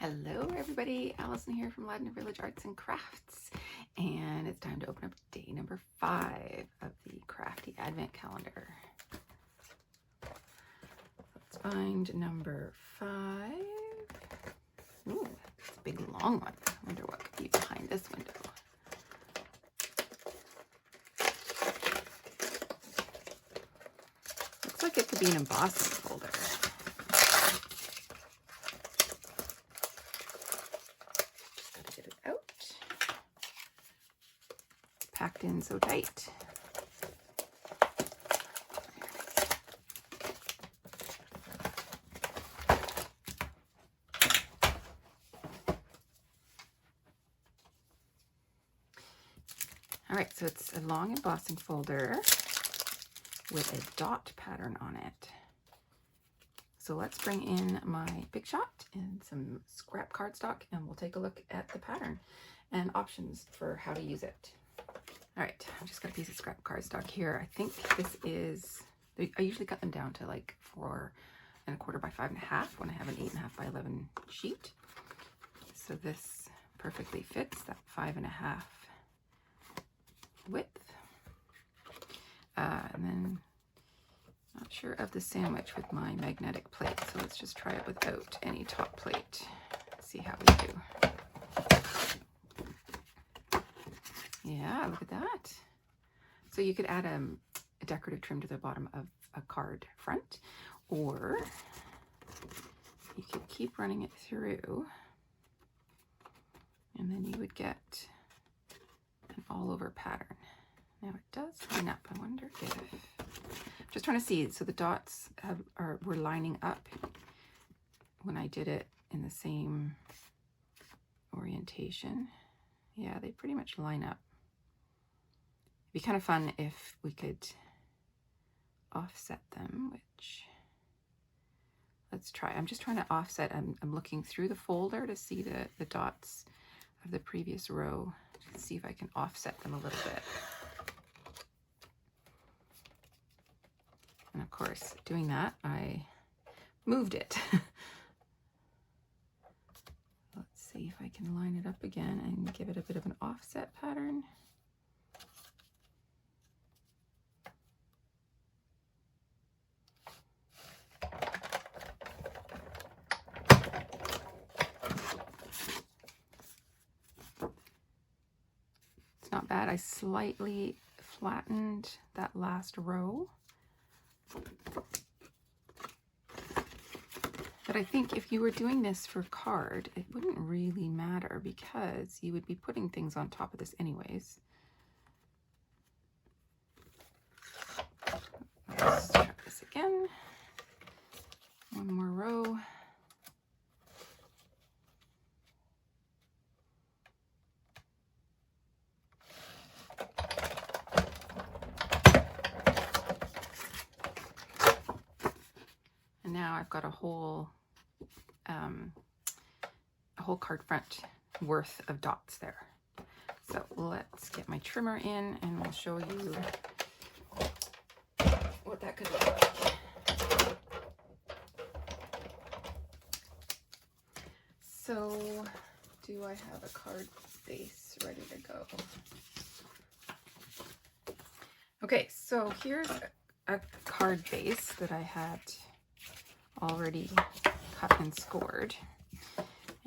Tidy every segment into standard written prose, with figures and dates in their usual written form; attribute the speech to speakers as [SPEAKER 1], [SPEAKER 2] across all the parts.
[SPEAKER 1] Hello everybody, Alison here from Ladner Village Arts and Crafts, and it's time to open up day number 5 of the Crafty Advent Calendar. Let's find number 5. Ooh, it's a big long one. I wonder what could be behind this window. Looks like it could be an embossing folder. Packed in so tight. All right, so it's a long embossing folder with a dot pattern on it. So let's bring in my Big Shot and some scrap cardstock, and we'll take a look at the pattern and options for how to use it. All right, I've just got a piece of scrap cardstock here. I think this is, I usually cut them down to like 4 1/4 by 5.5 when I have an 8.5 by 11 sheet. So this perfectly fits that 5.5 width. And then not sure of the sandwich with my magnetic plate, so let's just try it without any top plate. See how we do. Yeah, look at that. So you could add a decorative trim to the bottom of a card front, or you could keep running it through, and then you would get an all-over pattern. Now it does line up. I wonder if, just trying to see, so the dots were lining up when I did it in the same orientation. Yeah, they pretty much line up. It'd be kind of fun if we could offset them, which, let's try. I'm just trying to offset. I'm looking through the folder to see the dots of the previous row, to see if I can offset them a little bit. And of course, doing that, I moved it. Let's see if I can line it up again and give it a bit of an offset pattern. It's not bad. I slightly flattened that last row. But I think if you were doing this for card, it wouldn't really matter because you would be putting things on top of this anyways. Let's try this again. One more row. And now I've got a whole card front worth of dots there. So let's get my trimmer in and we'll show you what that could look like. So do I have a card base ready to go? Okay, so here's a card base that I had already cut and scored.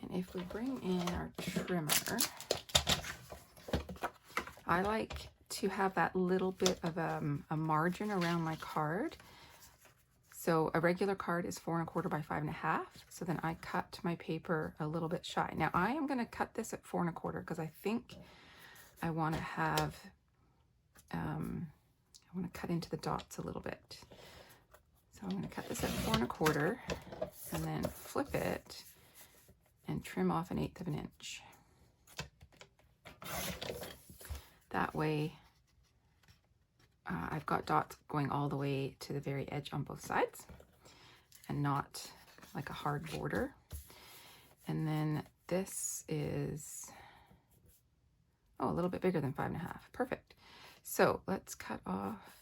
[SPEAKER 1] And if we bring in our trimmer, I like to have that little bit of a margin around my card. So a regular card is 4 1/4 by 5.5. So then I cut my paper a little bit shy. Now I am going to cut this at 4 1/4 because I think I want to have, I want to cut into the dots a little bit. So I'm going to cut this at 4 1/4 and then flip it and trim off 1/8 of an inch. That way I've got dots going all the way to the very edge on both sides and not like a hard border. And then this is, oh, a little bit bigger than 5.5. Perfect. So let's cut off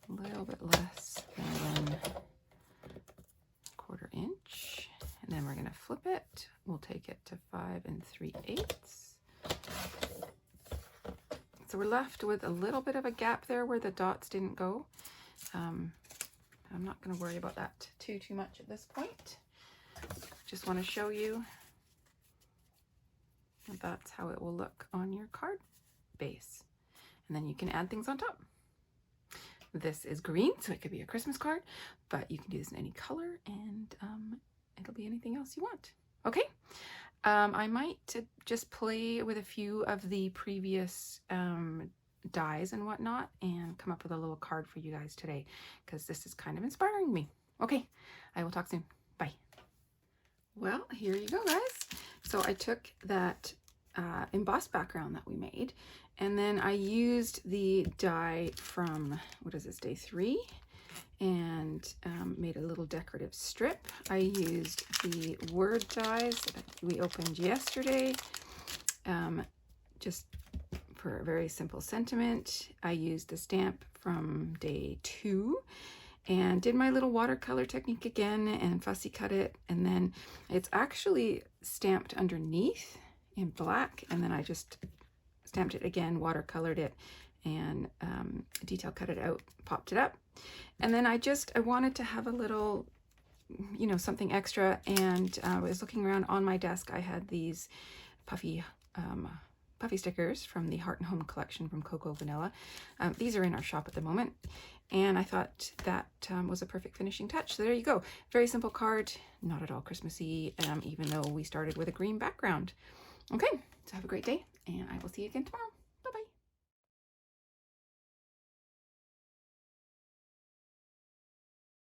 [SPEAKER 1] a little bit less than 1/4 then we're going to flip it. We'll take it to 5 3/8. So we're left with a little bit of a gap there where the dots didn't go. I'm not going to worry about that too much at this point. Just want to show you that that's how it will look on your card base. And then you can add things on top. This is green, so it could be a Christmas card, but you can do this in any color, and it'll be anything else you want. Okay, I might just play with a few of the previous dies and whatnot and come up with a little card for you guys today, because this is kind of inspiring me. Okay, I will talk soon. Bye. Well, here you go, guys. So I took that embossed background that we made, and then I used the die from, what is this, day 3, and made a little decorative strip. I used the word dies that we opened yesterday, just for a very simple sentiment. I used the stamp from day 2 and did my little watercolor technique again and fussy cut it, and then it's actually stamped underneath in black, and then I just stamped it again, watercolored it, and detail cut it out, popped it up. And then I wanted to have a little, you know, something extra, and I was looking around on my desk. I had these puffy stickers from the Heart and Home collection from Cocoa Vanilla. These are in our shop at the moment, and I thought that was a perfect finishing touch. So there you go. Very simple card, not at all Christmassy, even though we started with a green background. Okay, so have a great day, and I will see you again tomorrow.